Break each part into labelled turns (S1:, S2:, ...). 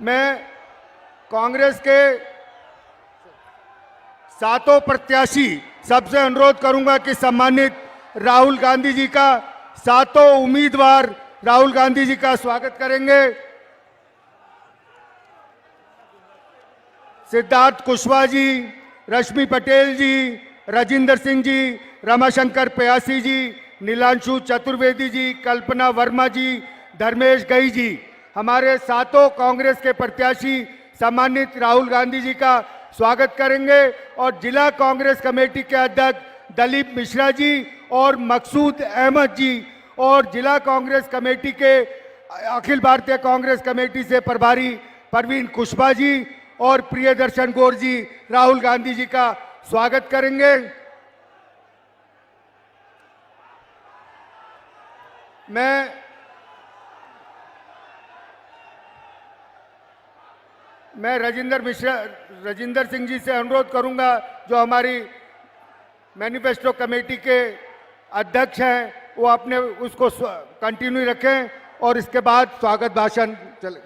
S1: मैं कांग्रेस के सातों प्रत्याशी सबसे अनुरोध करूंगा कि सम्मानित राहुल गांधी जी का, सातों उम्मीदवार राहुल गांधी जी का स्वागत करेंगे। सिद्धार्थ कुशवाहा जी, रश्मि पटेल जी, राजिंदर सिंह जी, रमाशंकर प्यासी जी, नीलांशु चतुर्वेदी जी, कल्पना वर्मा जी, धर्मेश गई जी, हमारे सातों कांग्रेस के प्रत्याशी सम्मानित राहुल गांधी जी का स्वागत करेंगे। और जिला कांग्रेस कमेटी के अध्यक्ष दलीप मिश्रा जी और मकसूद अहमद जी, और जिला कांग्रेस कमेटी के अखिल भारतीय कांग्रेस कमेटी से प्रभारी परवीन कुशवाहा जी और प्रियदर्शन गौर जी राहुल गांधी जी का स्वागत करेंगे। मैं राजिंदर सिंह जी से अनुरोध करूंगा, जो हमारी मैनिफेस्टो कमेटी के अध्यक्ष हैं, वो अपने उसको कंटिन्यू रखें और इसके बाद स्वागत भाषण चले।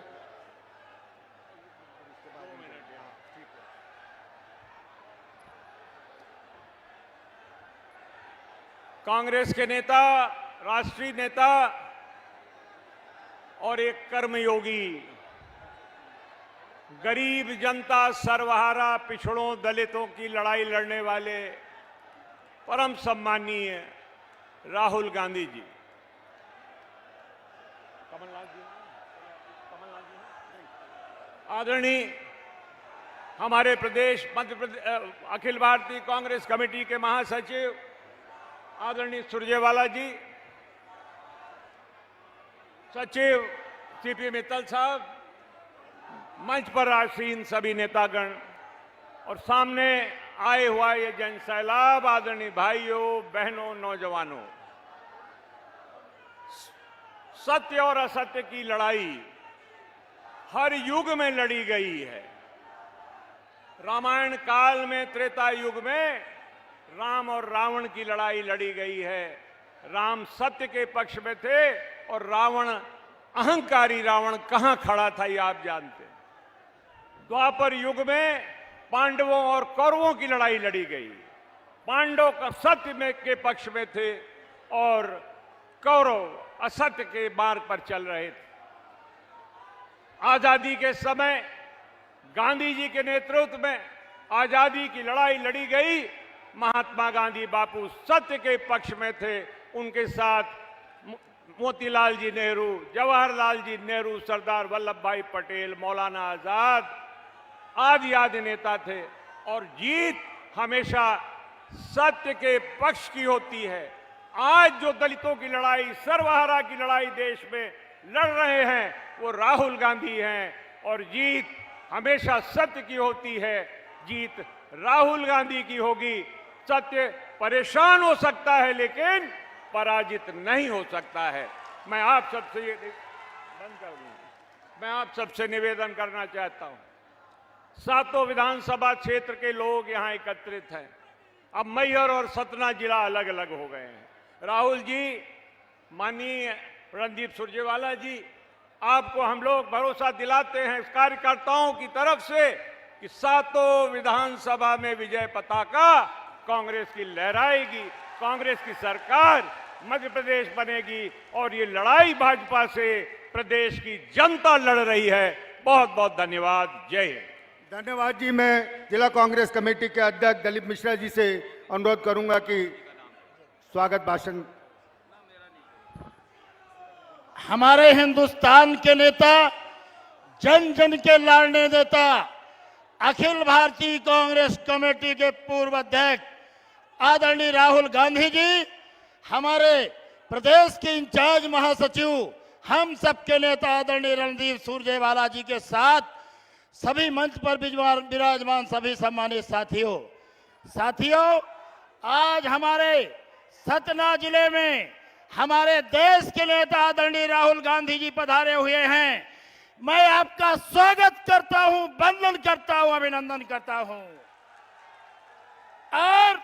S2: कांग्रेस के नेता, राष्ट्रीय नेता और एक कर्मयोगी, गरीब जनता, सर्वहारा, पिछड़ों, दलितों की लड़ाई लड़ने वाले परम सम्मानीय राहुल गांधी जी, कमलनाथ जी, आदरणीय हमारे प्रदेश मध्य प्रदेश अखिल भारतीय कांग्रेस कमेटी के महासचिव आदरणीय सुरजेवाला जी, सचिव सीपी मित्तल साहब, मंच पर आसीन सभी नेतागण और सामने आए हुआ ये जन सैलाब, आदरणीय भाइयों, बहनों, नौजवानों, सत्य और असत्य की लड़ाई हर युग में लड़ी गई है। रामायण काल में, त्रेता युग में राम और रावण की लड़ाई लड़ी गई है। राम सत्य के पक्ष में थे और रावण, अहंकारी रावण कहां खड़ा था ये आप जानते हैं। द्वापर युग में पांडवों और कौरवों की लड़ाई लड़ी गई। पांडव का सत्य में के पक्ष में थे और कौरव असत्य के मार्ग पर चल रहे थे। आजादी के समय गांधी जी के नेतृत्व में आजादी की लड़ाई लड़ी गई। महात्मा गांधी बापू सत्य के पक्ष में थे, उनके साथ मोतीलाल जी नेहरू, जवाहरलाल जी नेहरू, सरदार वल्लभ भाई पटेल, मौलाना आजाद आदि नेता थे। और जीत हमेशा सत्य के पक्ष की होती है। आज जो दलितों की लड़ाई, सर्वहारा की लड़ाई देश में लड़ रहे हैं, वो राहुल गांधी हैं और जीत हमेशा सत्य की होती है। जीत राहुल गांधी की होगी। सत्य परेशान हो सकता है लेकिन पराजित नहीं हो सकता है। मैं आप सबसे निवेदन करना चाहता हूं, सातों विधानसभा क्षेत्र के लोग यहां एकत्रित हैं। अब मैहर और सतना जिला अलग अलग हो गए हैं। राहुल जी, माननीय रणदीप सुरजेवाला जी, आपको हम लोग भरोसा दिलाते हैं इस कार्यकर्ताओं की तरफ से कि सातों विधानसभा में विजय पताका कांग्रेस की लहराएगी। कांग्रेस की सरकार मध्य प्रदेश बनेगी और ये लड़ाई भाजपा से प्रदेश की जनता लड़ रही है। बहुत बहुत धन्यवाद। जय हिंद।
S1: धन्यवाद जी। मैं जिला कांग्रेस कमेटी के अध्यक्ष दलीप मिश्रा जी से अनुरोध करूंगा कि स्वागत भाषण।
S3: हमारे हिंदुस्तान के नेता, जन जन के लाडले नेता, अखिल भारतीय कांग्रेस कमेटी के पूर्व अध्यक्ष आदरणीय राहुल गांधी जी, हमारे प्रदेश के इंचार्ज महासचिव, हम सबके नेता आदरणीय रणदीप सुरजेवाला जी के साथ सभी मंच पर विराजमान सभी सम्मानित साथियों, आज हमारे सतना जिले में हमारे देश के नेता आदरणीय राहुल गांधी जी पधारे हुए हैं। मैं आपका स्वागत करता हूं, वंदन करता हूं, अभिनंदन करता हूं और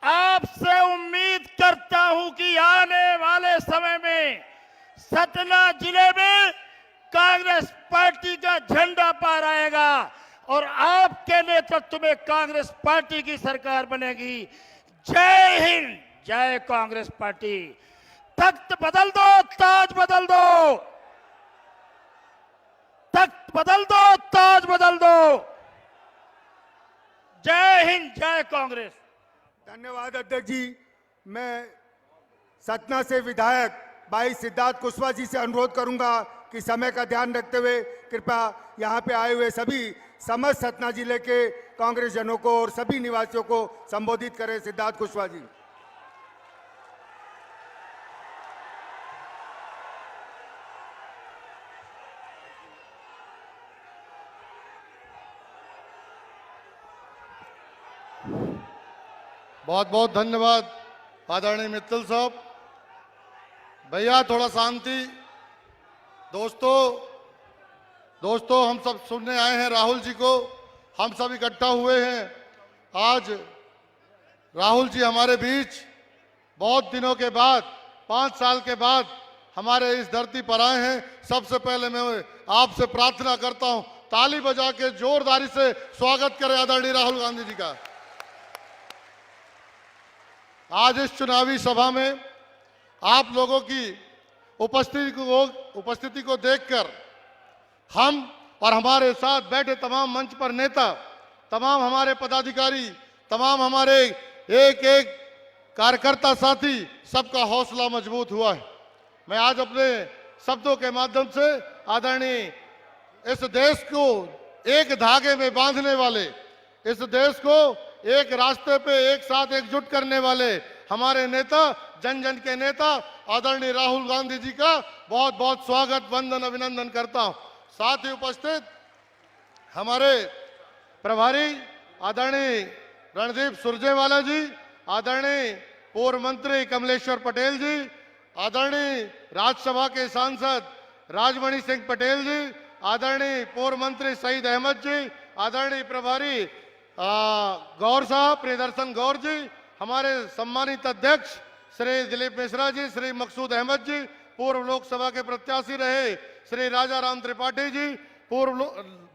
S3: आपसे उम्मीद करता हूं कि आने वाले समय में सतना जिले में कांग्रेस पार्टी का झंडा पार आएगा और आपके नेतृत्व में कांग्रेस पार्टी की सरकार बनेगी। जय हिंद, जय कांग्रेस पार्टी। तख्त बदल दो, ताज बदल दो, तख्त बदल दो, ताज बदल दो। जय हिंद, जय कांग्रेस।
S1: धन्यवाद अध्यक्ष जी। मैं सतना से विधायक भाई सिद्धार्थ कुशवाहा जी से अनुरोध करूंगा कि समय का ध्यान रखते हुए कृपया यहाँ पे आए हुए सभी समस्त सतना जिले के कांग्रेस जनों को और सभी निवासियों को संबोधित करें। सिद्धार्थ कुशवाहा जी।
S4: बहुत बहुत धन्यवाद आदरणीय मित्तल साहब। भैया थोड़ा शांति। दोस्तों हम सब सुनने आए हैं राहुल जी को। हम सब इकट्ठा हुए हैं आज। राहुल जी हमारे बीच बहुत दिनों के बाद, 5 साल के बाद हमारे इस धरती पर आए हैं। सबसे पहले मैं आपसे प्रार्थना करता हूं, ताली बजा के जोरदारी से स्वागत करें आदरणीय राहुल गांधी जी का। आज इस चुनावी सभा में आप लोगों की उपस्थिति को देखकर हम और हमारे साथ बैठे तमाम मंच पर नेता, तमाम हमारे पदाधिकारी, तमाम हमारे एक एक कार्यकर्ता साथी, सबका हौसला मजबूत हुआ है। मैं आज अपने शब्दों के माध्यम से आदरणीय इस देश को एक धागे में बांधने वाले, इस देश को एक रास्ते पे एक साथ एकजुट करने वाले हमारे नेता, जन जन के नेता आदरणीय राहुल गांधी जी का बहुत बहुत स्वागत, वंदन, अभिनंदन करता हूं। साथ ही उपस्थित हमारे प्रभारी आदरणीय रणदीप सुरजेवाला जी, आदरणीय पूर्व मंत्री कमलेश्वर पटेल जी, आदरणीय राज्यसभा के सांसद राजमणि सिंह पटेल जी, आदरणीय पूर्व मंत्री सईद अहमद जी, आदरणीय प्रभारी गौर साहब, प्रियदर्शन गौर जी, हमारे सम्मानित अध्यक्ष श्री दिलीप मिश्रा जी, श्री मकसूद अहमद जी, पूर्व लोकसभा के प्रत्याशी रहे श्री राजा राम त्रिपाठी जी, पूर्व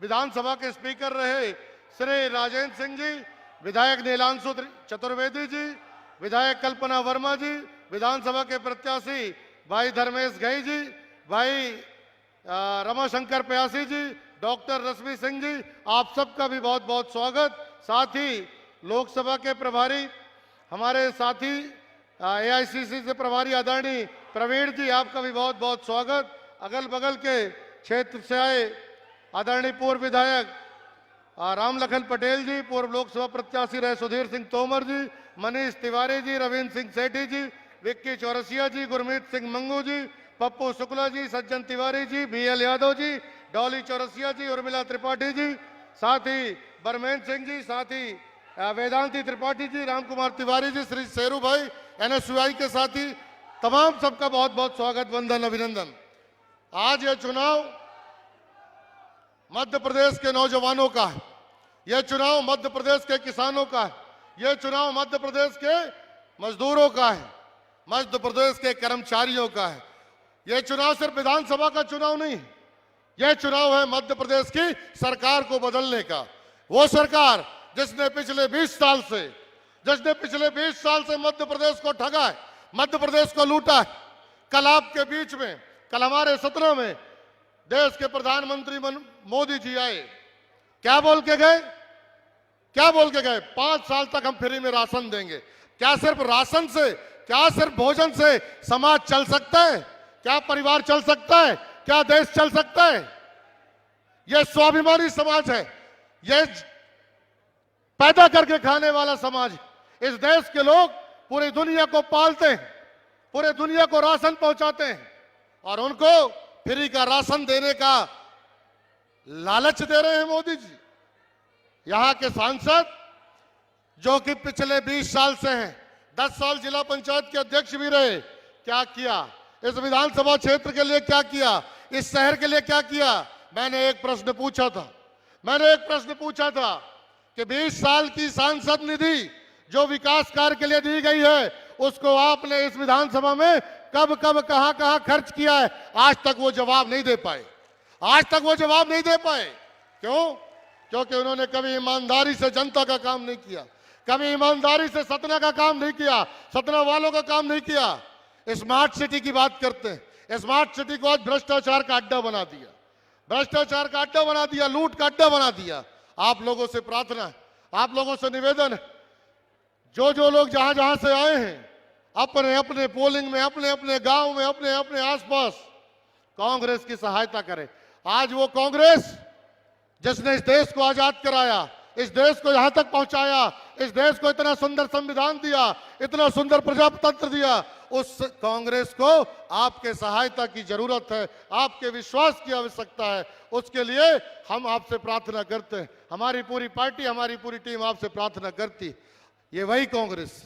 S4: विधानसभा के स्पीकर रहे श्री राजेंद्र सिंह जी, विधायक नीलांशु चतुर्वेदी जी, विधायक कल्पना वर्मा जी, विधानसभा के प्रत्याशी भाई धर्मेश घई जी, भाई रमाशंकर प्यासी जी, डॉक्टर रश्मि सिंह जी, आप सबका भी बहुत बहुत स्वागत। साथ ही लोकसभा के प्रभारी हमारे साथी एआईसीसी से प्रभारी आदरणीय प्रवीण जी, आपका भी बहुत बहुत स्वागत। अगल बगल के क्षेत्र से आए आदरणीय पूर्व विधायक राम लखन पटेल जी, पूर्व लोकसभा प्रत्याशी रहे सुधीर सिंह तोमर जी, मनीष तिवारी जी, रविंद्र सिंह सेठी जी, विक्की चौरसिया जी, गुरमीत सिंह मंगू जी, पप्पू शुक्ला जी, सज्जन तिवारी जी, बीएल यादव जी, डॉली चौरसिया जी, उर्मिला त्रिपाठी जी, साथ ही बरमेन सिंह जी, साथ ही वेदांती त्रिपाठी जी, राम कुमार तिवारी जी, श्री शेरू भाई एनएसयूआई के साथी, तमाम सबका बहुत बहुत स्वागत, वंदन, अभिनंदन। आज यह चुनाव मध्य प्रदेश के नौजवानों का है, यह चुनाव मध्य प्रदेश के किसानों का है, यह चुनाव मध्य प्रदेश के मजदूरों का है, मध्य प्रदेश के कर्मचारियों का है। यह चुनाव सिर्फ विधानसभा का चुनाव नहीं, यह चुनाव है मध्य प्रदेश की सरकार को बदलने का। वो सरकार जिसने पिछले 20 साल से मध्य प्रदेश को ठगा है, मध्य प्रदेश को लूटा है। कल आपके बीच में, कल हमारे सतना में देश के प्रधानमंत्री मोदी जी आए, क्या बोल के गए? 5 साल तक हम फ्री में राशन देंगे। क्या सिर्फ राशन से, क्या सिर्फ भोजन से समाज चल सकता है? क्या परिवार चल सकता है? क्या देश चल सकता है? यह स्वाभिमानी समाज है, यह पैदा करके खाने वाला समाज है। इस देश के लोग पूरी दुनिया को पालते हैं, पूरे दुनिया को राशन पहुंचाते हैं और उनको फ्री का राशन देने का लालच दे रहे हैं मोदी जी। यहां के सांसद जो कि पिछले 20 साल से हैं, 10 साल जिला पंचायत के अध्यक्ष भी रहे, क्या किया? इस विधानसभा क्षेत्र के लिए क्या किया? इस शहर के लिए क्या किया? मैंने एक प्रश्न पूछा था कि 20 साल की सांसद निधि जो विकास कार्य के लिए दी गई है, उसको आपने इस विधानसभा में कब कहां खर्च किया है? आज तक वो जवाब नहीं दे पाए। आज तक वो जवाब नहीं दे पाए। क्यों? क्योंकि उन्होंने कभी ईमानदारी से जनता का काम नहीं किया, कभी ईमानदारी से सतना का काम नहीं किया, सतना वालों का काम नहीं किया। स्मार्ट सिटी की बात करते हैं, स्मार्ट सिटी को आज भ्रष्टाचार का अड्डा बना दिया, भ्रष्टाचार का अड्डा बना दिया, लूट का अड्डा बना दिया। आप लोगों से प्रार्थना है, आप लोगों से निवेदन है, जो जो लोग जहां जहां से आए हैं, अपने अपने पोलिंग में, अपने अपने गांव में, अपने अपने आसपास कांग्रेस की सहायता करें। आज वो कांग्रेस जिसने इस देश को आजाद कराया, इस देश को यहां तक पहुंचाया, इस देश को इतना सुंदर संविधान दिया, इतना सुंदर प्रजातंत्र दिया, उस कांग्रेस को आपके सहायता की जरूरत है, आपके विश्वास की आवश्यकता है। उसके लिए हम आपसे प्रार्थना करते हैं, हमारी पूरी पार्टी, हमारी पूरी टीम आपसे प्रार्थना करती। ये वही कांग्रेस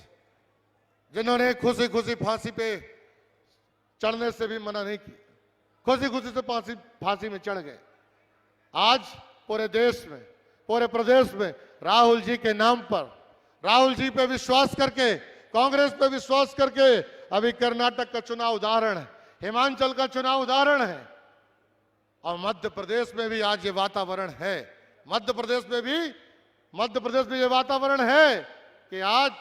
S4: जिन्होंने खुशी खुशी फांसी पे चढ़ने से भी मना नहीं की, खुशी खुशी से फांसी में चढ़ गए। आज पूरे देश में, पूरे प्रदेश में राहुल जी के नाम पर, राहुल जी पे विश्वास करके, कांग्रेस पे विश्वास करके, अभी कर्नाटक का चुनाव उदाहरण है, हिमाचल का चुनाव उदाहरण है, और मध्य प्रदेश में भी आज ये वातावरण है। मध्य प्रदेश में ये वातावरण है कि आज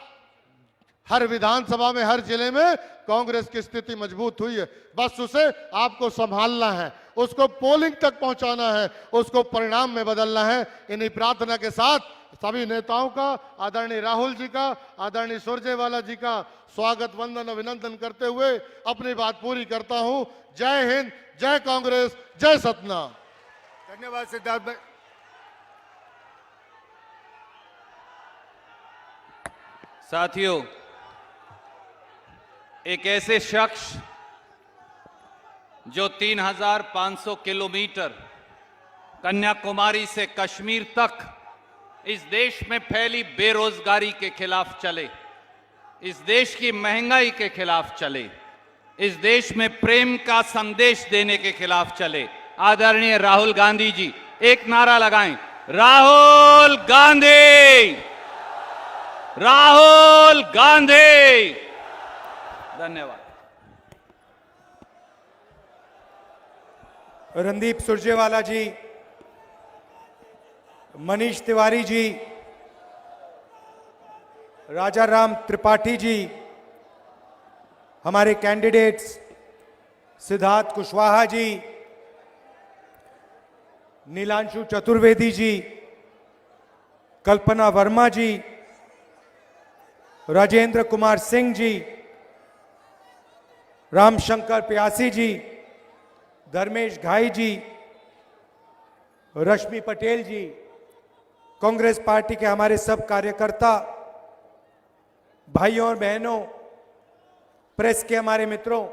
S4: हर विधानसभा में, हर जिले में कांग्रेस की स्थिति मजबूत हुई है। बस उसे आपको संभालना है, उसको पोलिंग तक पहुंचाना है, उसको परिणाम में बदलना है। इन्हीं प्रार्थना के साथ सभी नेताओं का, आदरणीय राहुल जी का, आदरणीय सुरजेवाला जी का स्वागत, वंदन, अभिनंदन करते हुए अपनी बात पूरी करता हूं। जय हिंद, जय कांग्रेस, जय सतना।
S1: धन्यवाद सिद्धार्थ भाई।
S5: साथियों, एक ऐसे शख्स जो 3,500 किलोमीटर कन्याकुमारी से कश्मीर तक इस देश में फैली बेरोजगारी के खिलाफ चले, इस देश की महंगाई के खिलाफ चले, इस देश में प्रेम का संदेश देने के खिलाफ चले, आदरणीय राहुल गांधी जी, एक नारा लगाएं, राहुल गांधी, राहुल गांधी। धन्यवाद।
S1: रणदीप सुरजेवाला जी, मनीष तिवारी जी, राजा राम त्रिपाठी जी, हमारे कैंडिडेट्स सिद्धार्थ कुशवाहा जी, नीलांशु चतुर्वेदी जी, कल्पना वर्मा जी, राजेंद्र कुमार सिंह जी, रामशंकर प्यासी जी, धर्मेश घाई जी, रश्मि पटेल जी, कांग्रेस पार्टी के हमारे सब कार्यकर्ता, भाइयों और बहनों, प्रेस के हमारे मित्रों,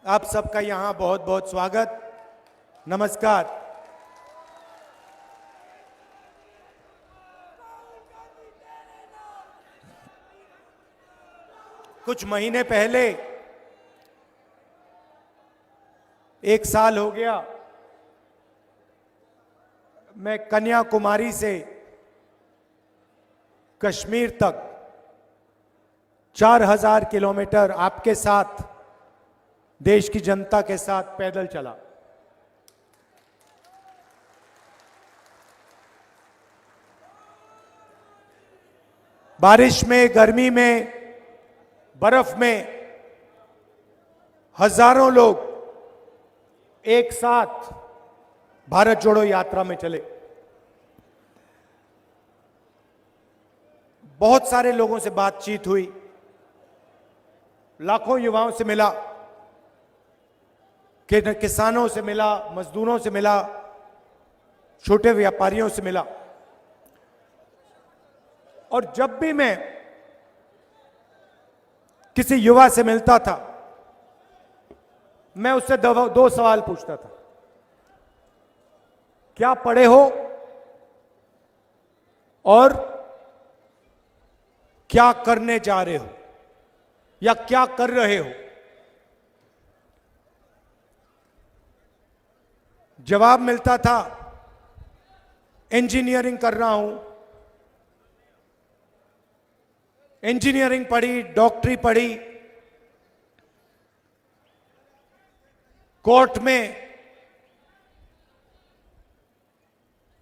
S1: आप सबका यहां बहुत बहुत स्वागत, नमस्कार। कुछ महीने पहले, 1 साल हो गया, मैं कन्याकुमारी से कश्मीर तक 4,000 किलोमीटर आपके साथ, देश की जनता के साथ पैदल चला। बारिश में, गर्मी में, बर्फ में हजारों लोग एक साथ भारत जोड़ो यात्रा में चले। बहुत सारे लोगों से बातचीत हुई, लाखों युवाओं से मिला, किसानों से मिला, मजदूरों से मिला, छोटे व्यापारियों से मिला। और जब भी मैं किसी युवा से मिलता था, मैं उससे 2 सवाल पूछता था, क्या पढ़े हो और क्या करने जा रहे हो या क्या कर रहे हो। जवाब मिलता था, इंजीनियरिंग कर रहा हूं, इंजीनियरिंग पढ़ी, डॉक्टरी पढ़ी, कोर्ट में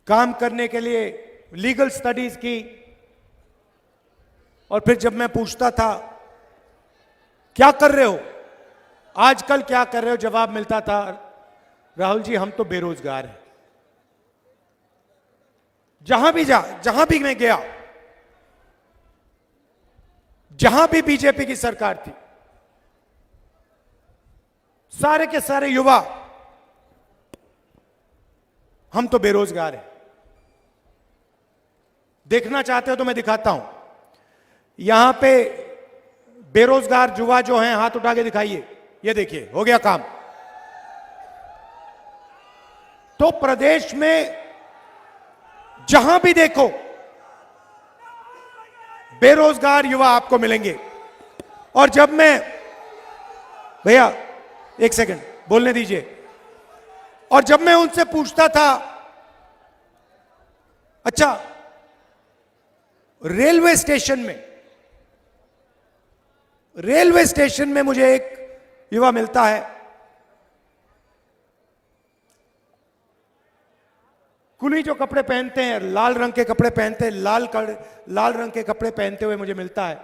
S6: काम करने के लिए लीगल स्टडीज की, और फिर जब मैं पूछता था क्या कर रहे हो आजकल, क्या कर रहे हो, जवाब मिलता था राहुल जी हम तो बेरोजगार हैं। जहां भी मैं गया, जहां भी बीजेपी की सरकार थी, सारे के सारे युवा हम तो बेरोजगार हैं। देखना चाहते हो तो मैं दिखाता हूं, यहां पे बेरोजगार युवा जो हैं हाथ उठा के दिखाइए, ये देखिए हो गया काम। तो प्रदेश में जहां भी देखो बेरोजगार युवा आपको मिलेंगे। और जब मैं, भैया एक सेकंड बोलने दीजिए, और जब मैं उनसे पूछता था अच्छा रेलवे स्टेशन में मुझे एक युवा मिलता है, कुली जो कपड़े पहनते हैं, लाल रंग के कपड़े पहनते हैं, लाल रंग के कपड़े पहनते हुए मुझे मिलता है।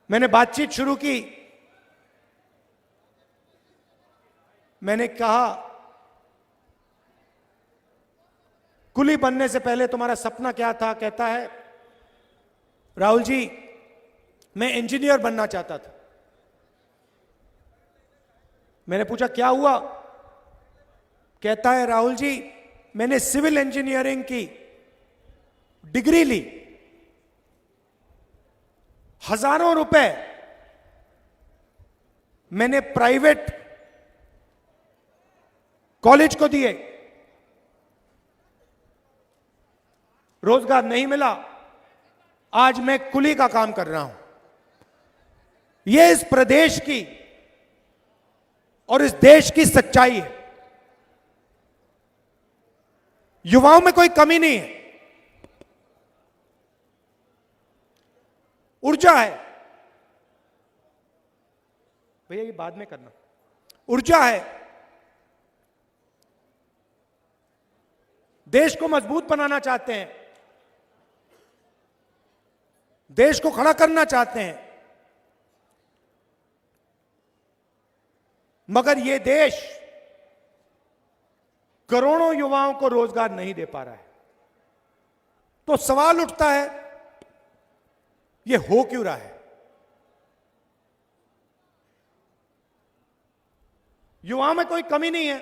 S6: मैंने बातचीत शुरू की, मैंने कहा कुली बनने से पहले तुम्हारा सपना क्या था? कहता है राहुल जी मैं इंजीनियर बनना चाहता था। मैंने पूछा क्या हुआ? कहता है राहुल जी मैंने सिविल इंजीनियरिंग की डिग्री ली, हजारों रुपए मैंने प्राइवेट कॉलेज को दिए, रोजगार नहीं मिला, आज मैं कुली का काम कर रहा हूं। यह इस प्रदेश की और इस देश की सच्चाई है। युवाओं में कोई कमी नहीं है, ऊर्जा है। भैया ये बाद में करना, ऊर्जा है, देश को मजबूत बनाना चाहते हैं, देश को खड़ा करना चाहते हैं, मगर यह देश करोड़ों युवाओं को रोजगार नहीं दे पा रहा है। तो सवाल उठता है यह हो क्यों रहा है? युवाओं में कोई कमी नहीं है।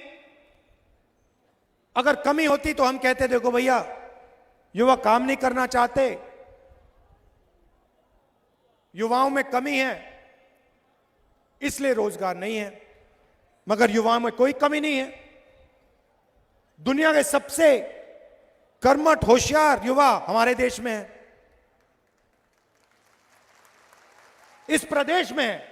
S6: अगर कमी होती तो हम कहते देखो भैया युवा काम नहीं करना चाहते, युवाओं में कमी है इसलिए रोजगार नहीं है। मगर युवाओं में कोई कमी नहीं है। दुनिया के सबसे कर्मठ होशियार युवा हमारे देश में है, इस प्रदेश में है।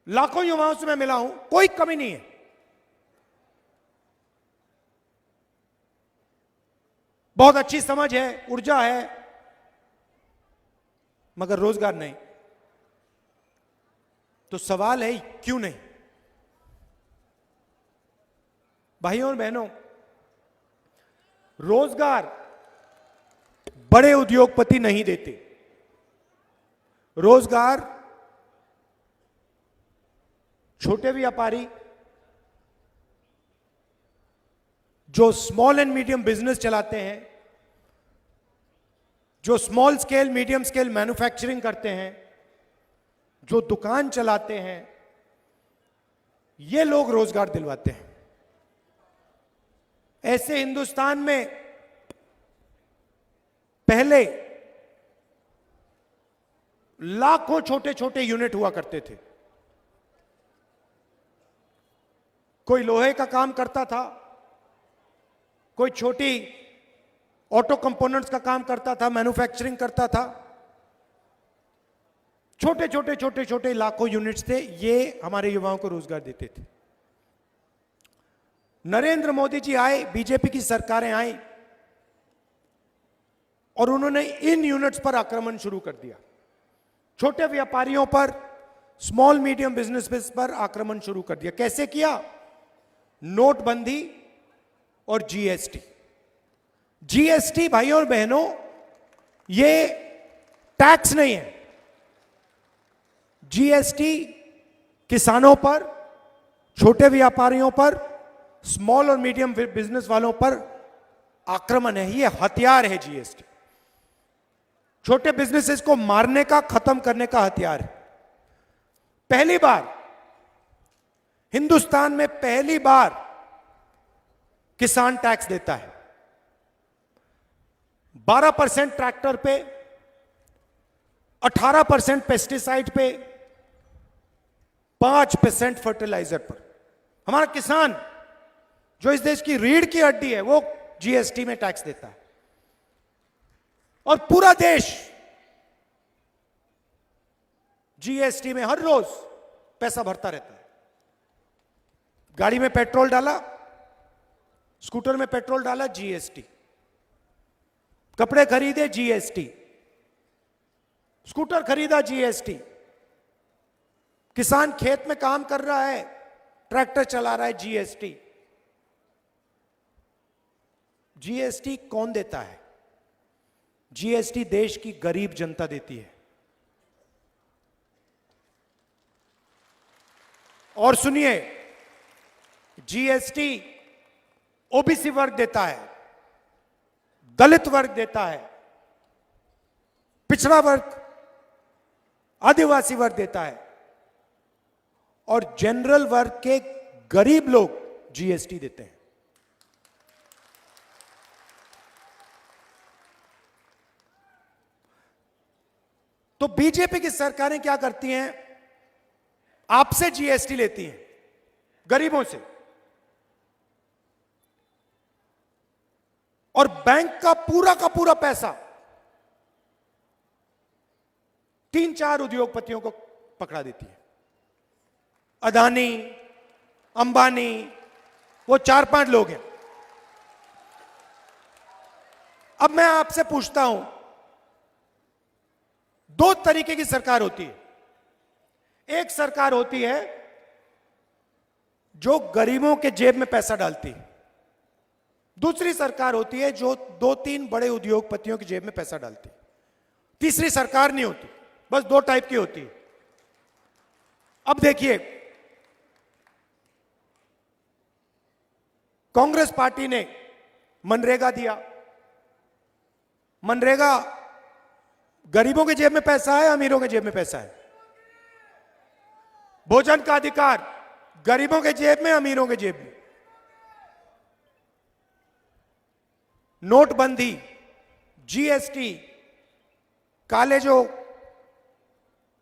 S6: लाखों युवाओं से मैं मिला हूं, कोई कमी नहीं है। बहुत अच्छी समझ है, ऊर्जा है, मगर रोजगार नहीं। तो सवाल है क्यों नहीं? भाइयों और बहनों, रोजगार बड़े उद्योगपति नहीं देते, रोजगार छोटे व्यापारी जो स्मॉल एंड मीडियम बिजनेस चलाते हैं, जो small scale medium scale manufacturing करते हैं, जो दुकान चलाते हैं, ये लोग रोजगार दिलवाते हैं। ऐसे हिंदुस्तान में पहले लाखों छोटे छोटे यूनिट हुआ करते थे। कोई लोहे का काम करता था, कोई छोटी ऑटो कंपोनेंट्स का काम करता था, मैन्युफैक्चरिंग करता था। छोटे छोटे छोटे छोटे लाखों यूनिट्स थे, ये हमारे युवाओं को रोजगार देते थे। नरेंद्र मोदी जी आए, बीजेपी की सरकारें आई और उन्होंने इन यूनिट्स पर आक्रमण शुरू कर दिया। छोटे व्यापारियों पर स्मॉल मीडियम बिजनेस पर आक्रमण शुरू कर दिया। कैसे किया? नोटबंदी और जीएसटी। जीएसटी भाइयों और बहनों, ये टैक्स नहीं है। जीएसटी किसानों पर, छोटे व्यापारियों पर, स्मॉल और मीडियम बिजनेस वालों पर आक्रमण है। ये हथियार है जीएसटी। छोटे बिजनेसेस को मारने का, खत्म करने का हथियार है। पहली बार हिंदुस्तान में, पहली बार किसान टैक्स देता है। 12% ट्रैक्टर पे, 18% पेस्टिसाइड पे, 5% फर्टिलाइजर पर। हमारा किसान, जो इस देश की रीढ़ की हड्डी है, वो जीएसटी में टैक्स देता है। और पूरा देश जीएसटी में हर रोज पैसा भरता रहता है। गाड़ी में पेट्रोल डाला, स्कूटर में पेट्रोल डाला, जीएसटी। कपड़े खरीदे, जीएसटी। स्कूटर खरीदा, जीएसटी। किसान खेत में काम कर रहा है, ट्रैक्टर चला रहा है, जीएसटी। जीएसटी कौन देता है? जीएसटी देश की गरीब जनता देती है। और सुनिए, जीएसटी ओबीसी वर्ग देता है, दलित वर्ग देता है, पिछड़ा वर्ग, आदिवासी वर्ग देता है, और जनरल वर्ग के गरीब लोग जीएसटी देते हैं। तो बीजेपी की सरकारें क्या करती हैं? आपसे जीएसटी लेती हैं, गरीबों से, और बैंक का पूरा पैसा 3-4 उद्योगपतियों को पकड़ा देती है। अदानी, अंबानी, वो 4-5 लोग हैं। अब मैं आपसे पूछता हूं, 2 तरीके की सरकार होती है। एक सरकार होती है जो गरीबों के जेब में पैसा डालती है। दूसरी सरकार होती है जो 2-3 बड़े उद्योगपतियों की जेब में पैसा डालती है। तीसरी सरकार नहीं होती, बस 2 टाइप की होती है। अब देखिए, कांग्रेस पार्टी ने मनरेगा दिया। मनरेगा गरीबों के जेब में पैसा है, अमीरों के जेब में पैसा है? भोजन का अधिकार गरीबों के जेब में, अमीरों के जेब में? नोटबंदी, जीएसटी, काले जो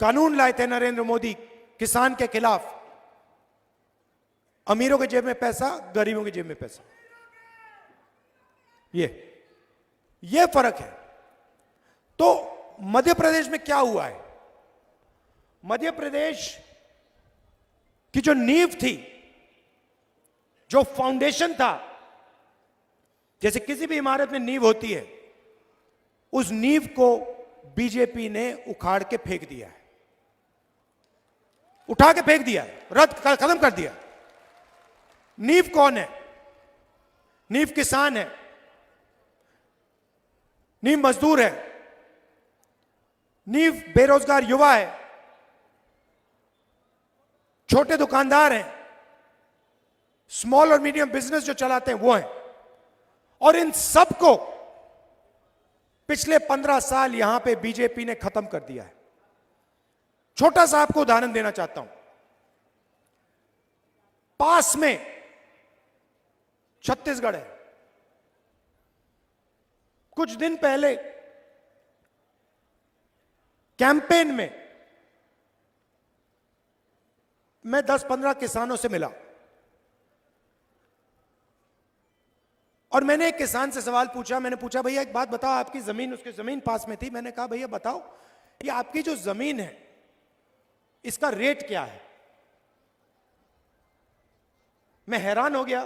S6: कानून लाए थे नरेंद्र मोदी किसान के खिलाफ, अमीरों के जेब में पैसा, गरीबों के जेब में पैसा। ये फर्क है। तो मध्य प्रदेश में क्या हुआ है? मध्य प्रदेश की जो नींव थी, जो फाउंडेशन था, जैसे किसी भी इमारत में नींव होती है, उस नींव को बीजेपी ने उखाड़ के फेंक दिया है, उठा के फेंक दिया है, खत्म कर दिया। नींव कौन है? नींव किसान है, नींव मजदूर है, नींव बेरोजगार युवा है, छोटे दुकानदार हैं, स्मॉल और मीडियम बिजनेस जो चलाते हैं वो हैं। और इन सबको पिछले 15 साल यहां पे बीजेपी ने खत्म कर दिया है। छोटा सा आपको उदाहरण देना चाहता हूं। पास में छत्तीसगढ़ है। कुछ दिन पहले कैंपेन में मैं 10-15 किसानों से मिला और मैंने एक किसान से सवाल पूछा। मैंने पूछा, भैया एक बात बताओ, आपकी जमीन, उसकी जमीन पास में थी। मैंने कहा, भैया बताओ, ये आपकी जो जमीन है इसका रेट क्या है? मैं हैरान हो गया।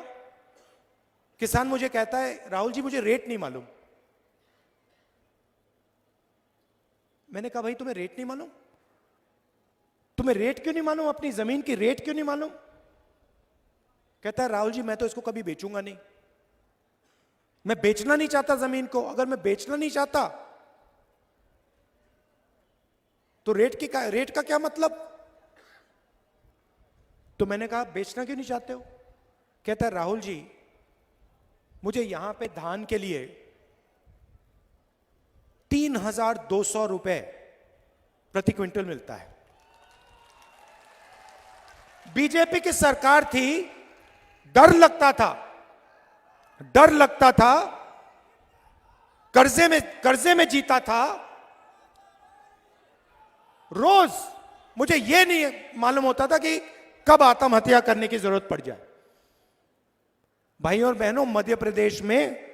S6: किसान मुझे कहता है, राहुल जी मुझे रेट नहीं मालूम। मैंने कहा, भाई तुम्हें रेट नहीं मालूम? तुम्हें रेट क्यों नहीं मालूम, अपनी जमीन की रेट क्यों नहीं मालूम? कहता है राहुल जी मैं तो इसको कभी बेचूंगा नहीं, मैं बेचना नहीं चाहता जमीन को। अगर मैं बेचना नहीं चाहता तो रेट का क्या मतलब? तो मैंने कहा बेचना क्यों नहीं चाहते हो? कहता है राहुल जी मुझे यहां पे धान के लिए 3,200 रुपए प्रति क्विंटल मिलता है। बीजेपी की सरकार थी, डर लगता था, कर्जे में जीता था। रोज मुझे यह नहीं मालूम होता था कि कब आत्महत्या करने की जरूरत पड़ जाए। भाइयों और बहनों, मध्य प्रदेश में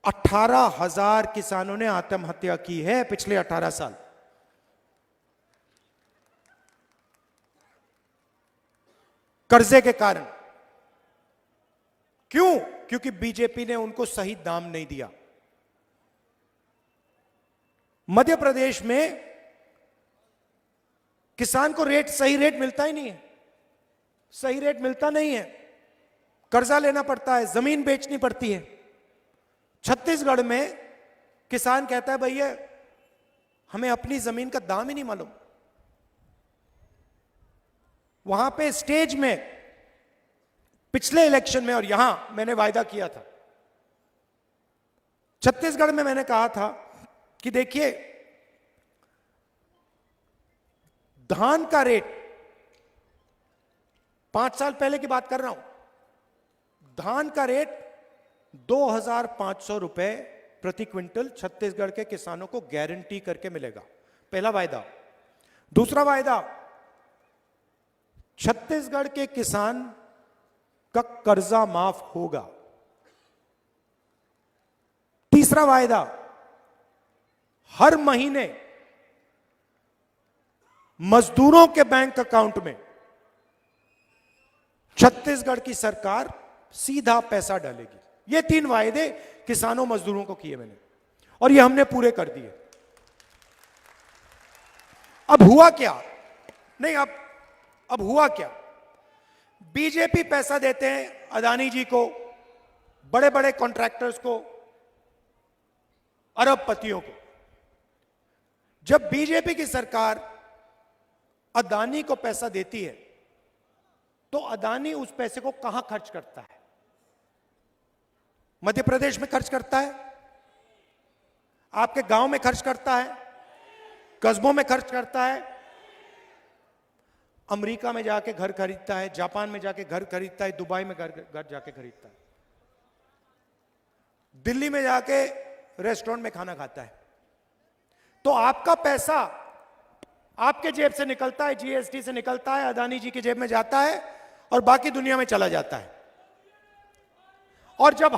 S6: 18,000 किसानों ने आत्महत्या की है पिछले 18 साल। कर्जे के कारण। क्यों? क्योंकि बीजेपी ने उनको सही दाम नहीं दिया। मध्य प्रदेश में किसान को सही रेट मिलता ही नहीं है, सही रेट मिलता नहीं है, कर्जा लेना पड़ता है, जमीन बेचनी पड़ती है। छत्तीसगढ़ में किसान कहता है भैया हमें अपनी जमीन का दाम ही नहीं मालूम। वहां पे स्टेज में पिछले इलेक्शन में और यहां मैंने वायदा किया था, छत्तीसगढ़ में मैंने कहा था कि देखिए धान का रेट 5 साल पहले की बात कर रहा हूं, धान का रेट 2,500 रुपए प्रति क्विंटल छत्तीसगढ़ के किसानों को गारंटी करके मिलेगा। पहला वायदा। दूसरा वायदा, छत्तीसगढ़ के किसान का कर्जा माफ होगा। तीसरा वायदा, हर महीने मजदूरों के बैंक अकाउंट में छत्तीसगढ़ की सरकार सीधा पैसा डालेगी। ये 3 वायदे किसानों मजदूरों को किए मैंने, और ये हमने पूरे कर दिए। अब हुआ क्या? नहीं, अब हुआ क्या? बीजेपी पैसा देते हैं अदानी जी को, बड़े बड़े कॉन्ट्रैक्टर्स को, अरबपतियों को। जब बीजेपी की सरकार अदानी को पैसा देती है तो अदानी उस पैसे को कहां खर्च करता है? मध्य प्रदेश में खर्च करता है, आपके गांव में खर्च करता है, कस्बों में खर्च करता है, अमेरिका में जाके घर खरीदता है, जापान में जाके घर खरीदता है, दुबई में घर जाके खरीदता है, दिल्ली में जाके रेस्टोरेंट में खाना खाता है। तो आपका पैसा आपके जेब से निकलता है, जीएसटी से निकलता है, अदानी जी की जेब में जाता है और बाकी दुनिया में चला जाता है। और जब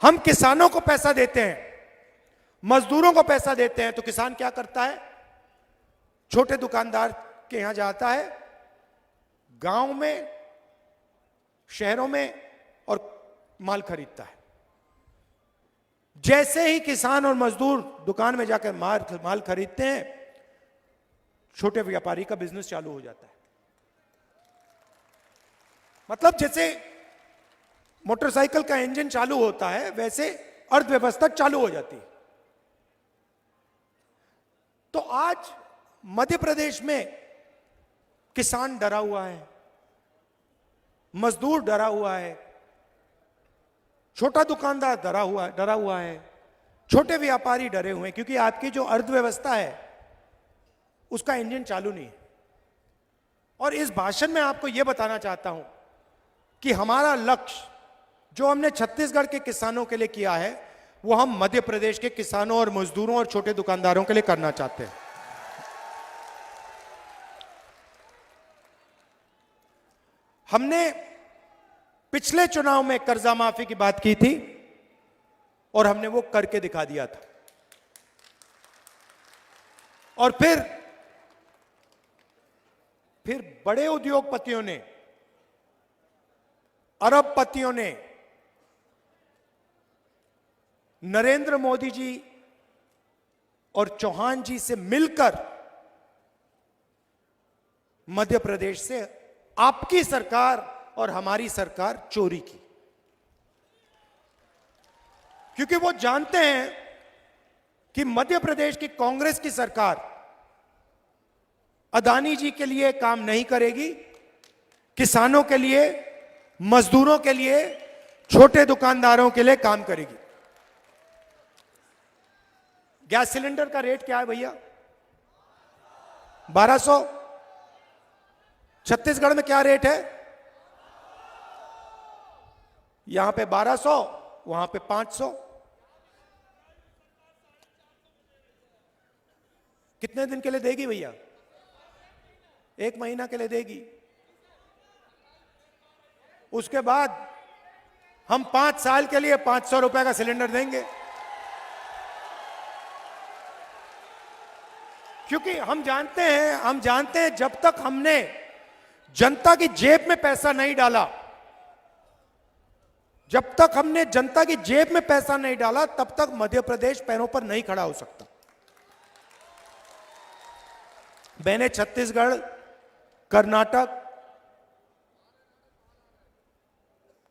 S6: हम किसानों को पैसा देते हैं, मजदूरों को पैसा देते हैं, तो किसान क्या करता है? छोटे दुकानदार के यहां जाता है, गांव में, शहरों में, और माल खरीदता है। जैसे ही किसान और मजदूर दुकान में जाकर माल खरीदते हैं, छोटे व्यापारी का बिजनेस चालू हो जाता है। मतलब जैसे मोटरसाइकिल का इंजन चालू होता है, वैसे अर्थव्यवस्था चालू हो जाती है। तो आज मध्य प्रदेश में किसान डरा हुआ है, मजदूर डरा हुआ है, छोटा दुकानदार डरा हुआ है, छोटे व्यापारी डरे हुए हैं, क्योंकि आपकी जो अर्थव्यवस्था है उसका इंजन चालू नहीं है। और इस भाषण में आपको यह बताना चाहता हूं कि हमारा लक्ष्य जो हमने छत्तीसगढ़ के किसानों के लिए किया है, वो हम मध्य प्रदेश के किसानों और मजदूरों और छोटे दुकानदारों के लिए करना चाहते हैं। हमने पिछले चुनाव में कर्जा माफी की बात की थी और हमने वो करके दिखा दिया था। और फिर बड़े उद्योगपतियों ने, अरबपतियों ने नरेंद्र मोदी जी और चौहान जी से मिलकर मध्य प्रदेश से आपकी सरकार और हमारी सरकार चोरी की, क्योंकि वो जानते हैं कि मध्य प्रदेश की कांग्रेस की सरकार अदानी जी के लिए काम नहीं करेगी, किसानों के लिए, मजदूरों के लिए, छोटे दुकानदारों के लिए काम करेगी। गैस सिलेंडर का रेट क्या है भैया? 1200। छत्तीसगढ़ में क्या रेट है? यहां पे 1200, वहां पे 500। कितने दिन के लिए देगी भैया? 1 महीना के लिए देगी। उसके बाद हम 5 साल के लिए 500 रुपए का सिलेंडर देंगे, क्योंकि हम जानते हैं जब तक हमने जनता की जेब में पैसा नहीं डाला, जब तक हमने जनता की जेब में पैसा नहीं डाला, तब तक मध्य प्रदेश पैरों पर नहीं खड़ा हो सकता। मैंने छत्तीसगढ़, कर्नाटक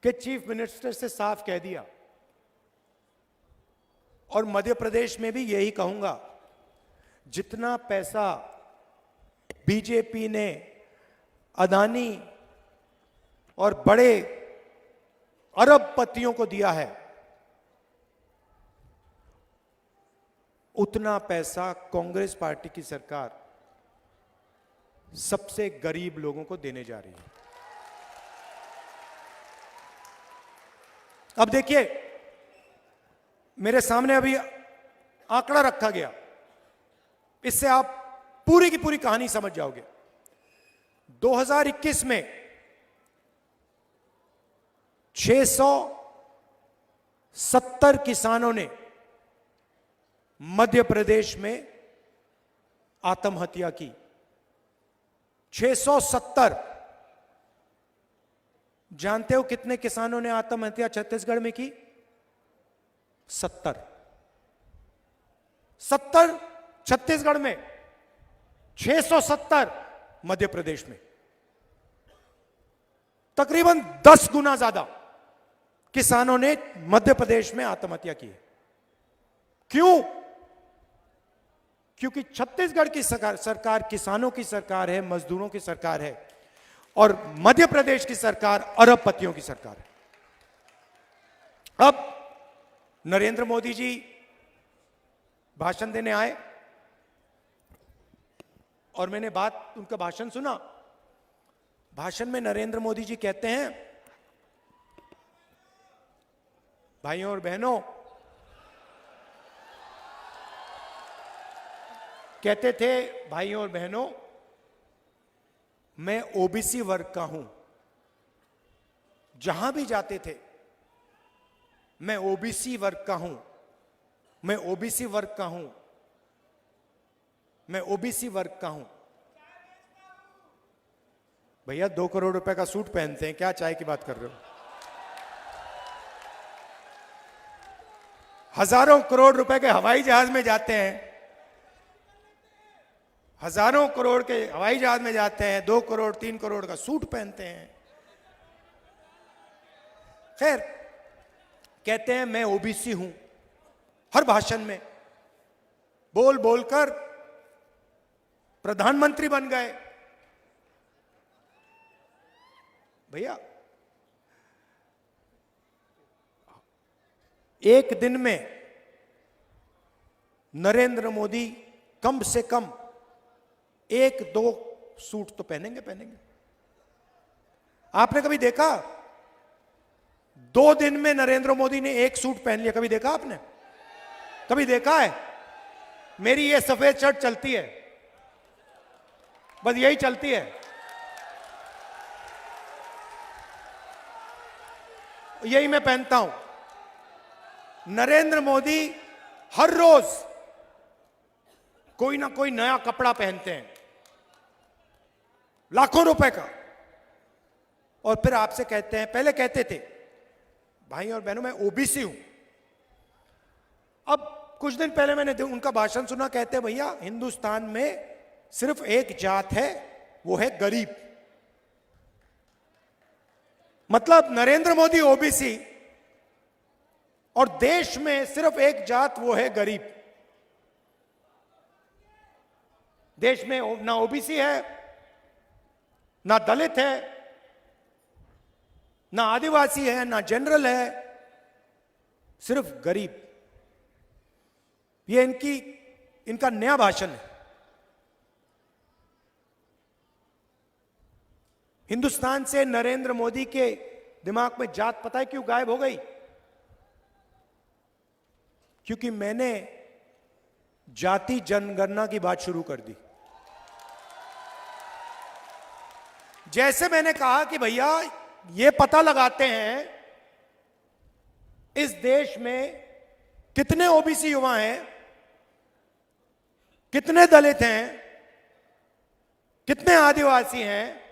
S6: के चीफ मिनिस्टर से साफ कह दिया, और मध्य प्रदेश में भी यही कहूंगा, जितना पैसा बीजेपी ने अदानी और बड़े अरबपतियों को दिया है, उतना पैसा कांग्रेस पार्टी की सरकार सबसे गरीब लोगों को देने जा रही है। अब देखिए, मेरे सामने अभी आंकड़ा रखा गया, इससे आप पूरी की पूरी कहानी समझ जाओगे। 2021 में 670 किसानों ने मध्य प्रदेश में आत्महत्या की। 670। जानते हो कितने किसानों ने आत्महत्या छत्तीसगढ़ में की? 70 छत्तीसगढ़ में, 670 मध्य प्रदेश में। तकरीबन 10 गुना ज्यादा किसानों ने मध्य प्रदेश में आत्महत्या की है। क्यों? क्योंकि छत्तीसगढ़ की सरकार किसानों की सरकार है, मजदूरों की सरकार है, और मध्य प्रदेश की सरकार अरबपतियों की सरकार है। अब नरेंद्र मोदी जी भाषण देने आए, और मैंने उनका भाषण सुना। भाषण में नरेंद्र मोदी जी कहते हैं, भाइयों और बहनों, कहते थे, भाइयों और बहनों, मैं ओबीसी वर्ग का हूं। जहां भी जाते थे, मैं ओबीसी वर्ग का हूं, मैं ओबीसी वर्ग का हूं, मैं ओबीसी वर्ग का हूं। भैया 2 करोड़ रुपए का सूट पहनते हैं, क्या चाय की बात कर रहे हो? हजारों करोड़ रुपए के हवाई जहाज में जाते हैं, हजारों करोड़ के हवाई जहाज में जाते हैं, 2 करोड़ 3 करोड़ का सूट पहनते हैं। खैर, कहते हैं मैं ओबीसी हूं। हर भाषण में बोल बोलकर प्रधानमंत्री बन गए। भैया, एक दिन में नरेंद्र मोदी कम से कम 1-2 सूट तो पहनेंगे। आपने कभी देखा 2 दिन में नरेंद्र मोदी ने 1 सूट पहन लिया? कभी देखा आपने? कभी देखा है? मेरी ये सफेद शर्ट चलती है, बस यही चलती है। यही मैं पहनता हूं। नरेंद्र मोदी हर रोज कोई ना कोई नया कपड़ा पहनते हैं, लाखों रुपए का, और फिर आपसे कहते हैं, पहले कहते थे भाई और बहनों मैं ओबीसी हूं। अब कुछ दिन पहले मैंने उनका भाषण सुना, कहते हैं भैया हिंदुस्तान में सिर्फ एक जात है वो है गरीब। मतलब नरेंद्र मोदी ओबीसी और देश में सिर्फ एक जात, वो है गरीब। देश में ना ओबीसी है, ना दलित है, ना आदिवासी है, ना जनरल है, सिर्फ गरीब। ये इनका नया भाषण है। हिंदुस्तान से नरेंद्र मोदी के दिमाग में जात पता है क्यों गायब हो गई? क्योंकि मैंने जाति जनगणना की बात शुरू कर दी। जैसे मैंने कहा कि भैया ये पता लगाते हैं इस देश में कितने ओबीसी युवा हैं, कितने दलित हैं, कितने आदिवासी हैं,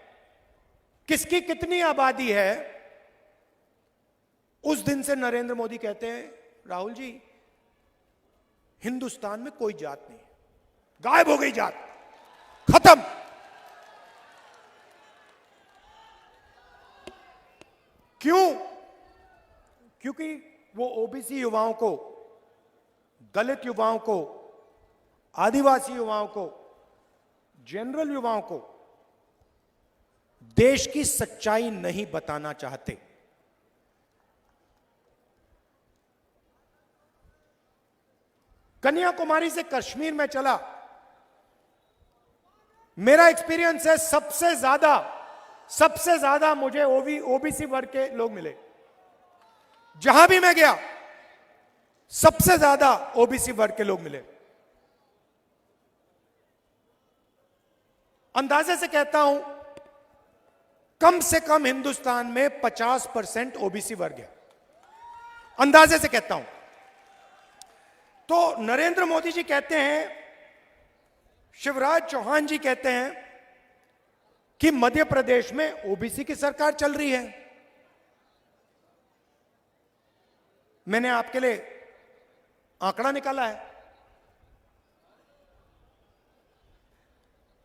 S6: किसकी कितनी आबादी है। उस दिन से नरेंद्र मोदी कहते हैं, राहुल जी हिंदुस्तान में कोई जात नहीं, गायब हो गई जात, खत्म। क्यों? क्योंकि वो ओबीसी युवाओं को, दलित युवाओं को, आदिवासी युवाओं को, जनरल युवाओं को देश की सच्चाई नहीं बताना चाहते। कन्याकुमारी से कश्मीर में चला, मेरा एक्सपीरियंस है सबसे ज्यादा मुझे ओबीसी वर्ग के लोग मिले। जहां भी मैं गया सबसे ज्यादा ओबीसी वर्ग के लोग मिले। अंदाजे से कहता हूं कम से कम हिंदुस्तान में 50% ओबीसी वर्ग है, अंदाजे से कहता हूं। तो नरेंद्र मोदी जी कहते हैं, शिवराज चौहान जी कहते हैं कि मध्य प्रदेश में ओबीसी की सरकार चल रही है। मैंने आपके लिए आंकड़ा निकाला है।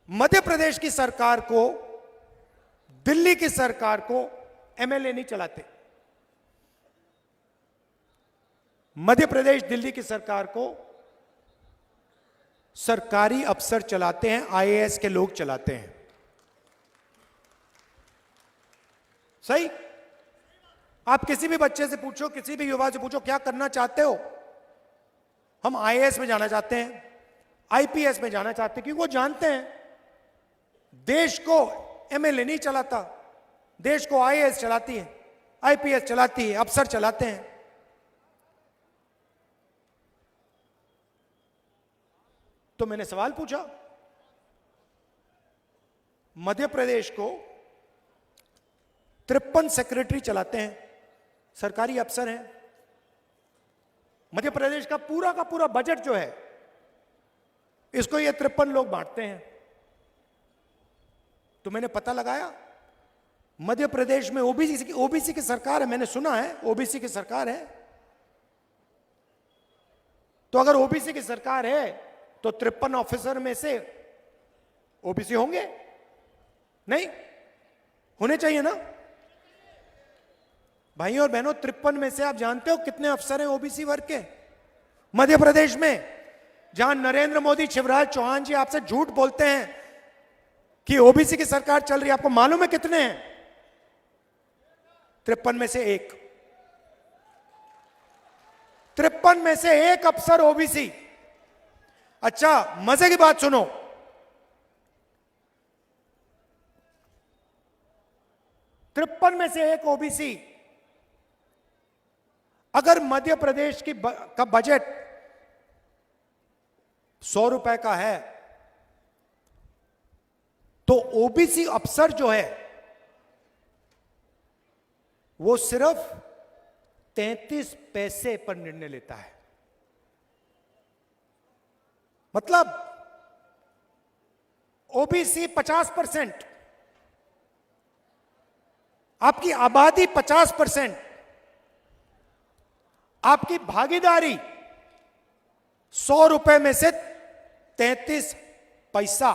S6: मध्य प्रदेश की सरकार को, दिल्ली की सरकार को एमएलए नहीं चलाते। मध्य प्रदेश दिल्ली की सरकार को सरकारी अफसर चलाते हैं, आईएएस के लोग चलाते हैं। सही? आप किसी भी बच्चे से पूछो, किसी भी युवा से पूछो, क्या करना चाहते हो? हम आईएएस में जाना चाहते हैं, आईपीएस में जाना चाहते हैं, क्योंकि वो जानते हैं देश को एमएलए नहीं चलाता, देश को आईएएस चलाती है, आईपीएस चलाती है, अफसर चलाते हैं। तो मैंने सवाल पूछा, मध्य प्रदेश को 53 सेक्रेटरी चलाते हैं, सरकारी अफसर हैं। मध्य प्रदेश का पूरा बजट जो है, इसको ये 53 लोग बांटते हैं। तो मैंने पता लगाया, मध्य प्रदेश में ओबीसी की सरकार है। मैंने सुना है ओबीसी की सरकार है। तो अगर ओबीसी की सरकार है तो 53 ऑफिसर में से ओबीसी होंगे? नहीं होने चाहिए ना भाइयों और बहनों। 53 में से आप जानते हो कितने अफसर हैं ओबीसी वर्ग के मध्य प्रदेश में? जहां नरेंद्र मोदी, शिवराज चौहान जी आपसे झूठ बोलते हैं कि ओबीसी की सरकार चल रही है, आपको मालूम है कितने हैं? 53 में से एक। 53 में से एक अफसर ओबीसी। अच्छा, मजे की बात सुनो, तिरपन में से एक ओबीसी। अगर मध्य प्रदेश का बजट 100 रुपए का है तो ओबीसी अफसर जो है वो सिर्फ 33 पैसे पर निर्णय लेता है। मतलब ओबीसी 50%, आपकी आबादी 50%, आपकी भागीदारी 100 रुपए में से 33 पैसा।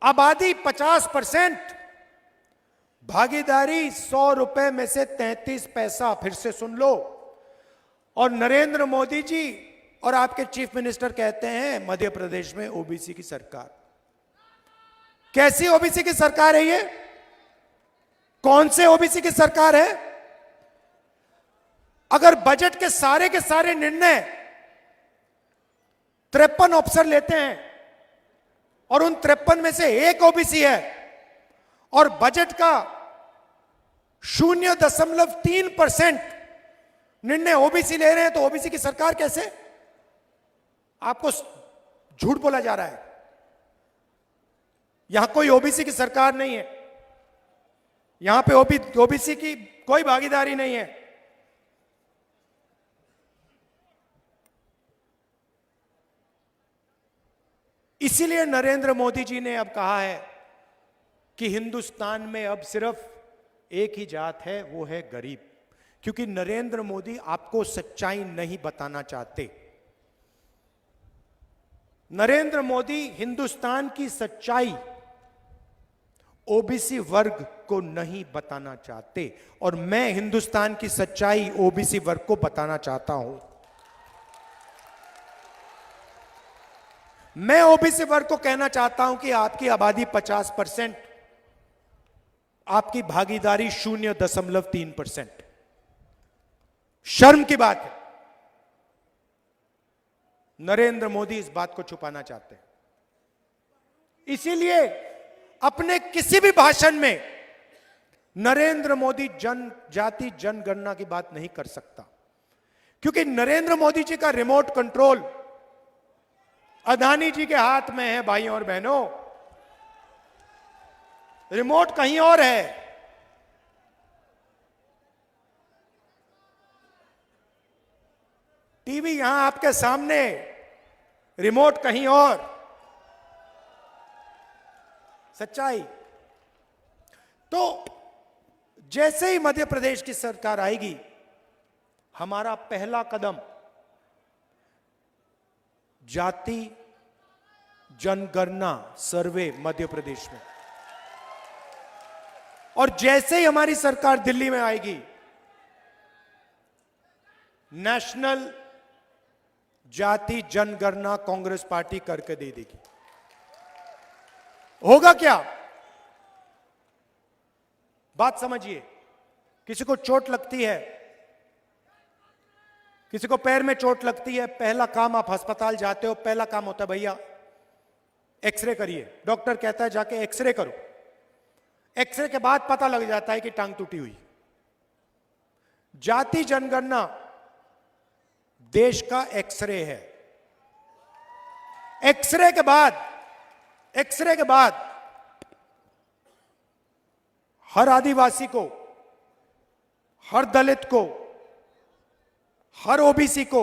S6: आबादी 50%, भागीदारी 100 रुपए में से 33 पैसा। फिर से सुन लो। और नरेंद्र मोदी जी और आपके चीफ मिनिस्टर कहते हैं मध्य प्रदेश में ओबीसी की सरकार। कैसी ओबीसी की सरकार है ये? कौन से ओबीसी की सरकार है? अगर बजट के सारे निर्णय 53 अफसर लेते हैं और उन 53 में से एक ओबीसी है और बजट का 0.3% निर्णय ओबीसी ले रहे हैं, तो ओबीसी की सरकार कैसे? आपको झूठ बोला जा रहा है। यहां कोई ओबीसी की सरकार नहीं है, यहां पे ओबीसी की कोई भागीदारी नहीं है। इसीलिए नरेंद्र मोदी जी ने अब कहा है कि हिंदुस्तान में अब सिर्फ एक ही जात है, वो है गरीब। क्योंकि नरेंद्र मोदी आपको सच्चाई नहीं बताना चाहते। नरेंद्र मोदी हिंदुस्तान की सच्चाई ओबीसी वर्ग को नहीं बताना चाहते, और मैं हिंदुस्तान की सच्चाई ओबीसी वर्ग को बताना चाहता हूं। मैं ओबीसी वर्ग को कहना चाहता हूं कि आपकी आबादी 50%, आपकी भागीदारी 0.3%। शर्म की बात है। नरेंद्र मोदी इस बात को छुपाना चाहते हैं। इसीलिए अपने किसी भी भाषण में नरेंद्र मोदी जनजाति जनगणना की बात नहीं कर सकता, क्योंकि नरेंद्र मोदी जी का रिमोट कंट्रोल अदानी जी के हाथ में है। भाइयों और बहनों, रिमोट कहीं और है। टीवी यहां आपके सामने, रिमोट कहीं और। सच्चाई। तो जैसे ही मध्य प्रदेश की सरकार आएगी, हमारा पहला कदम जाति जनगणना सर्वे मध्य प्रदेश में, और जैसे ही हमारी सरकार दिल्ली में आएगी, नेशनल जाति जनगणना कांग्रेस पार्टी करके दे देगी। होगा क्या? बात समझिए। किसी को चोट लगती है, किसी को पैर में चोट लगती है, पहला काम आप अस्पताल जाते हो, पहला काम होता है भैया एक्सरे करिए। डॉक्टर कहता है जाके एक्सरे करो। एक्सरे के बाद पता लग जाता है कि टांग टूटी हुई। जाति जनगणना देश का एक्सरे है। एक्सरे के बाद हर आदिवासी को, हर दलित को, हर ओबीसी को,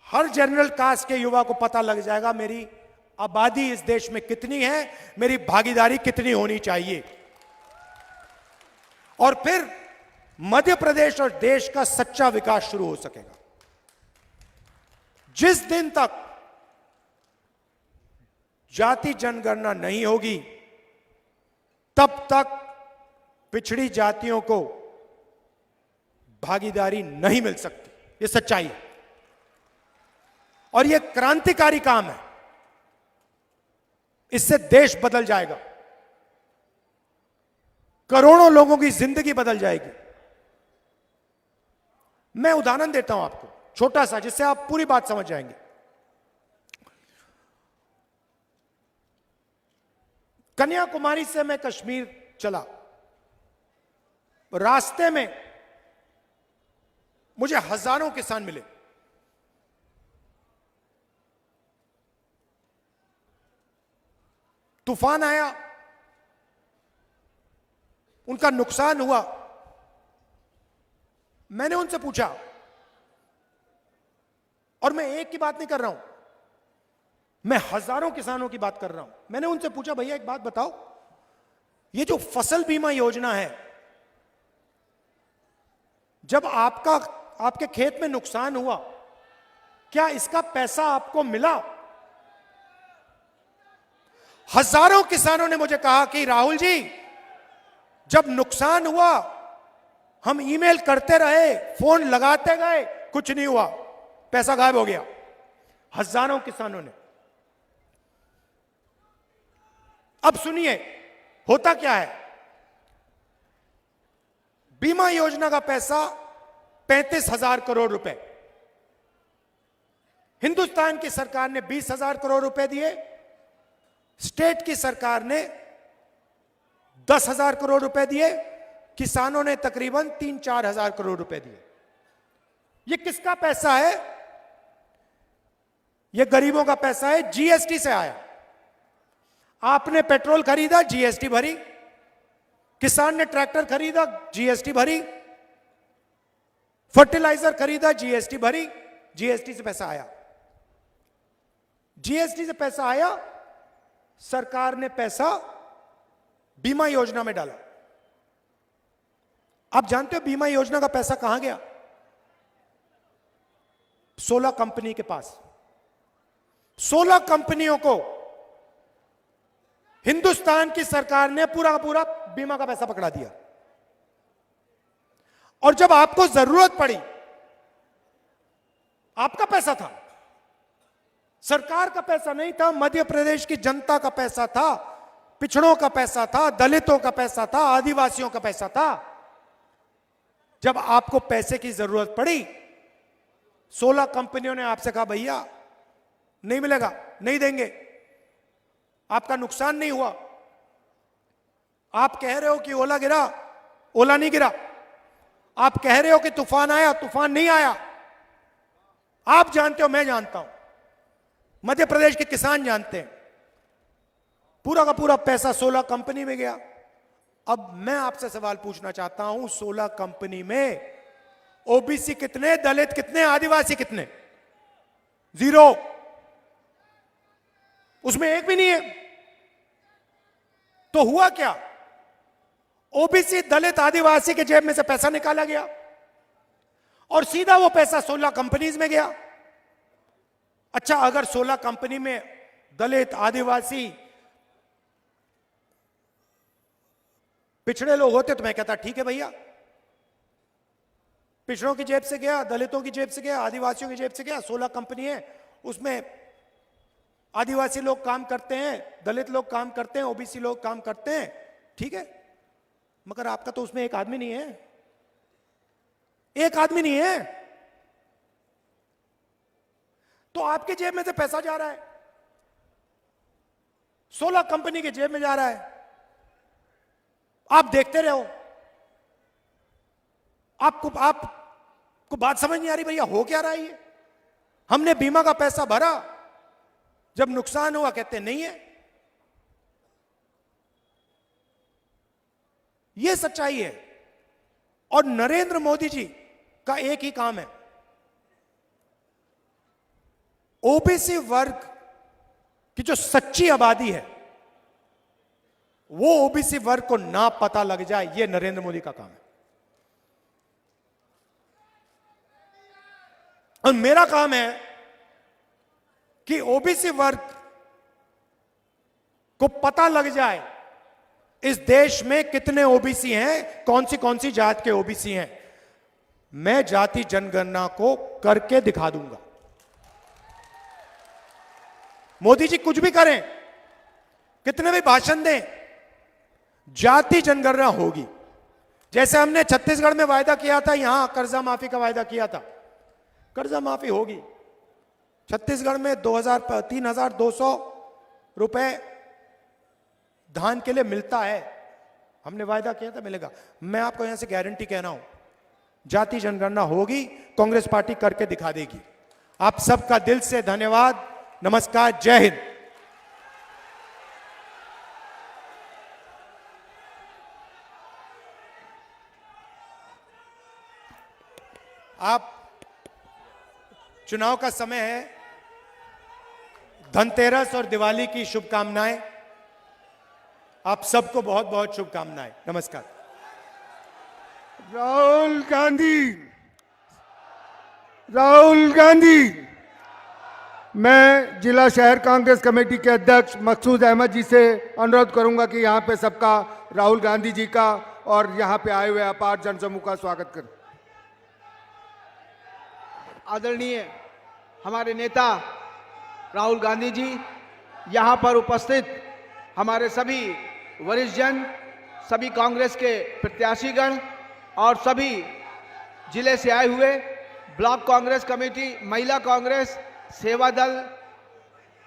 S6: हर जनरल कास्ट के युवा को पता लग जाएगा मेरी आबादी इस देश में कितनी है, मेरी भागीदारी कितनी होनी चाहिए। और फिर मध्य प्रदेश और देश का सच्चा विकास शुरू हो सकेगा। जिस दिन तक जाति जनगणना नहीं होगी, तब तक पिछड़ी जातियों को भागीदारी नहीं मिल सकती। यह सच्चाई है और यह क्रांतिकारी काम है। इससे देश बदल जाएगा, करोड़ों लोगों की जिंदगी बदल जाएगी। मैं उदाहरण देता हूं आपको छोटा सा, जिससे आप पूरी बात समझ जाएंगे। कन्याकुमारी से मैं कश्मीर चला, रास्ते में मुझे हजारों किसान मिले। तूफान आया, उनका नुकसान हुआ। मैंने उनसे पूछा, और मैं एक की बात नहीं कर रहा हूं, मैं हजारों किसानों की बात कर रहा हूं। मैंने उनसे पूछा, भैया एक बात बताओ, ये जो फसल बीमा योजना है, जब आपके खेत में नुकसान हुआ, क्या इसका पैसा आपको मिला? हजारों किसानों ने मुझे कहा कि राहुल जी, जब नुकसान हुआ हम ईमेल करते रहे, फोन लगाते गए, कुछ नहीं हुआ, पैसा गायब हो गया। हजारों किसानों ने। अब सुनिए होता क्या है। बीमा योजना का पैसा 35,000 करोड़ रुपए, हिंदुस्तान की सरकार ने 20,000 करोड़ रुपए दिए, स्टेट की सरकार ने 10,000 करोड़ रुपए दिए, किसानों ने तकरीबन 3-4 हजार करोड़ रुपए दिए। ये किसका पैसा है? ये गरीबों का पैसा है, जीएसटी से आया। आपने पेट्रोल खरीदा, जीएसटी भरी, किसान ने ट्रैक्टर खरीदा, जीएसटी भरी, फर्टिलाइजर खरीदा, जीएसटी भरी, जीएसटी से पैसा आया। जीएसटी से पैसा आया, सरकार ने पैसा बीमा योजना में डाला। आप जानते हो बीमा योजना का पैसा कहां गया? 16 कंपनी के पास। 16 कंपनियों को हिंदुस्तान की सरकार ने पूरा का पूरा बीमा का पैसा पकड़ा दिया। और जब आपको जरूरत पड़ी, आपका पैसा था, सरकार का पैसा नहीं था, मध्य प्रदेश की जनता का पैसा था, पिछड़ों का पैसा था, दलितों का पैसा था, आदिवासियों का पैसा था। जब आपको पैसे की जरूरत पड़ी, 16 कंपनियों ने आपसे कहा भैया नहीं मिलेगा, नहीं देंगे, आपका नुकसान नहीं हुआ। आप कह रहे हो कि ओला गिरा, ओला नहीं गिरा। आप कह रहे हो कि तूफान आया, तूफान नहीं आया। आप जानते हो, मैं जानता हूं, मध्य प्रदेश के किसान जानते हैं, पूरा का पूरा पैसा 16 कंपनी में गया। अब मैं आपसे सवाल पूछना चाहता हूं, 16 कंपनी में ओबीसी कितने, दलित कितने, आदिवासी कितने? 0। उसमें एक भी नहीं है। तो हुआ क्या? ओबीसी, दलित, आदिवासी के जेब में से पैसा निकाला गया और सीधा वो पैसा 16 कंपनीज में गया। अच्छा, अगर 16 कंपनी में दलित, आदिवासी, पिछड़े लोग होते तो मैं कहता ठीक है भैया, पिछड़ों की जेब से गया, दलितों की जेब से गया, आदिवासियों की जेब से गया। 16 कंपनी है, उसमें आदिवासी लोग काम करते हैं, दलित लोग काम करते हैं, ओबीसी लोग काम करते हैं, ठीक है। मगर आपका तो उसमें एक आदमी नहीं है, एक आदमी नहीं है। तो आपके जेब में से पैसा जा रहा है, 16 कंपनी के जेब में जा रहा है। आप देखते रहो। आपको बात समझ नहीं आ रही भैया, हो क्या रहा है ये? हमने बीमा का पैसा भरा, जब नुकसान हुआ कहते नहीं है। यह सच्चाई है। और नरेंद्र मोदी जी का एक ही काम है, ओबीसी वर्ग की जो सच्ची आबादी है, वो ओबीसी वर्ग को ना पता लग जाए, यह नरेंद्र मोदी का काम है। और मेरा काम है कि ओबीसी वर्ग को पता लग जाए इस देश में कितने ओबीसी हैं, कौन सी जात के ओबीसी हैं। मैं जाति जनगणना को करके दिखा दूंगा। मोदी जी कुछ भी करें, कितने भी भाषण दें, जाति जनगणना होगी। जैसे हमने छत्तीसगढ़ में वायदा किया था, यहां कर्जा माफी का वायदा किया था, कर्जा माफी होगी। छत्तीसगढ़ में 3,200 रुपए धान के लिए मिलता है, हमने वायदा किया था मिलेगा। मैं आपको यहां से गारंटी कह रहा हूं, जाति जनगणना होगी, कांग्रेस पार्टी करके दिखा देगी। आप सबका दिल से धन्यवाद, नमस्कार, जय हिंद। आप चुनाव का समय है, धनतेरस और दिवाली की शुभकामनाएं। आप सबको बहुत बहुत शुभकामनाएं। नमस्कार।
S1: मैं जिला शहर कांग्रेस कमेटी के अध्यक्ष मकसूद अहमद जी से अनुरोध करूंगा कि यहाँ पे सबका राहुल गांधी जी का और यहाँ पे आए हुए अपार जनसमूह का स्वागत करें।
S7: आदरणीय हमारे नेता राहुल गांधी जी, यहाँ पर उपस्थित हमारे सभी वरिष्ठ जन, सभी कांग्रेस के प्रत्याशीगण और सभी जिले से आए हुए ब्लॉक कांग्रेस कमेटी, महिला कांग्रेस, सेवा दल,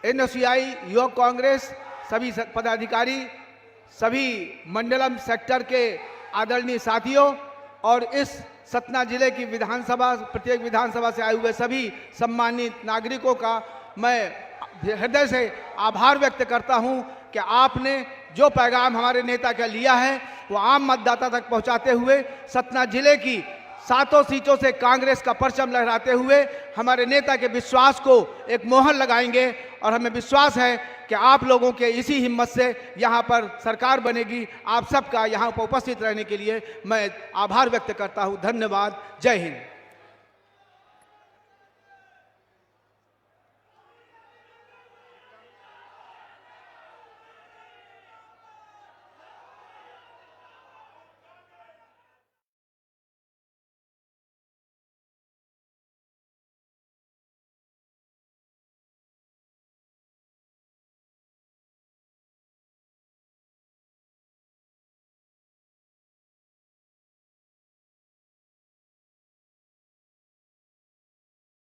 S7: एनएसयूआई, युवक कांग्रेस, सभी पदाधिकारी, सभी मंडलम सेक्टर के आदरणीय साथियों और इस सतना जिले की विधानसभा, प्रत्येक विधानसभा से आए हुए सभी सम्मानित नागरिकों का मैं हृदय से आभार व्यक्त करता हूं कि आपने जो पैगाम हमारे नेता का लिया है वो आम मतदाता तक पहुंचाते हुए सतना जिले की 7 सीटों से कांग्रेस का परचम लहराते हुए हमारे नेता के विश्वास को एक मोहर लगाएंगे और हमें विश्वास है कि आप लोगों के इसी हिम्मत से यहाँ पर सरकार बनेगी। आप सबका यहाँ पर उपस्थित रहने के लिए मैं आभार व्यक्त करता हूँ। धन्यवाद। जय हिंद।